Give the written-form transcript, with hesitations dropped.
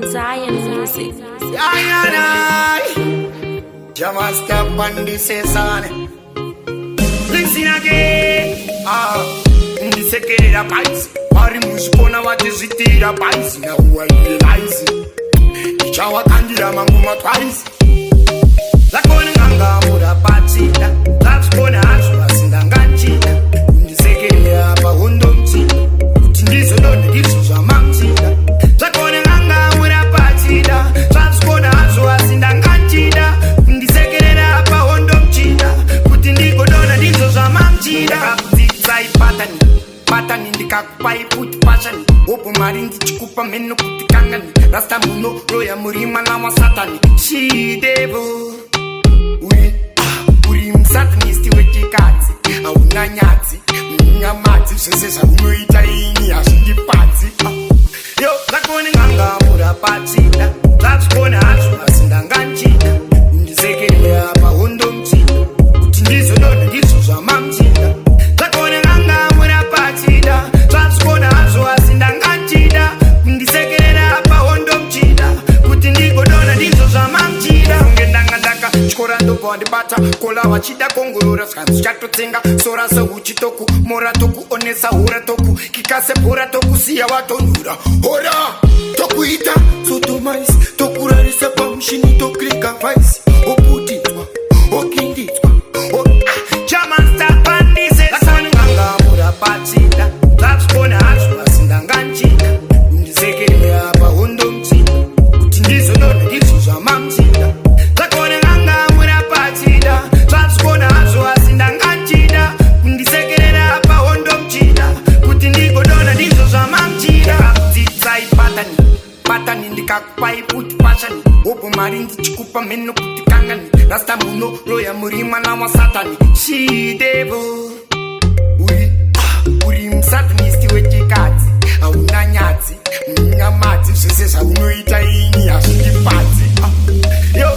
Mount Zion music. Just step on the season. Listen again. In the second price. Pari mushpona what is it the price? Now I realize it. Chawa kandira manguma twice. La konanga mura patita. That's gonna ask us in the ganchita. In the second year, but hundred. This alone is a mamchita. La konanga mura patita. That's gonna ask us in the ganchita. In the second year, but hundred. Putting the godona, this is a mamchita. Zai pattern. Pattern in the kakupai put passion. Open marin di chikupa meno puti kangani. Rasta muno roya murima na wasatani. She devil. Uri msatanisti weke kazi. Auna nyati. Mnya mati. Sesesa unoita ini ashindi pati. Yo, lakoni nganga mura patita. That's gonna asu asinda nganchita. Ndizekele hapa hondo mchita. Utindizo none ndizo za mamchita. Lakoni nganga mura patita. That's gonna asu asinda nganchita. Ndizekele hapa hondo mchita. Utindigo dona ndizo za mamchita. Ngendanga daka chikora ndopo andi bata. Kola wachida kongurura skansu chato tenga. Sora sa uchi toku. Mora toku onesa hora toku. Kikase pora toku siya watonura. Hora toku ita. Soto mais. Toku rarisa pa mshini tokrika vaisi. Oputitwa. Okinditwa. German star pandise. Lakoni nganga mura patita. That's gonna asu asinda nganchita. Ndizekele hapa hondo mchita. Utindizo none ndizo za mamchita. Lakoni nganga mura patita. That's gonna asu asinda nganchita. Ndizekele hapa hondo mchita. Utindigo dona ndizo za mamchita. Zitsai patani. Patani ndikakupai puti passion. Opo marindi chikupa meno puti kangani. Rasta muno roya murima na wasatani. She devil. Uri msatanisti weke kazi. Auna nyati. Mnya mati. Sesesa unoita ini ashindi pati. Yo,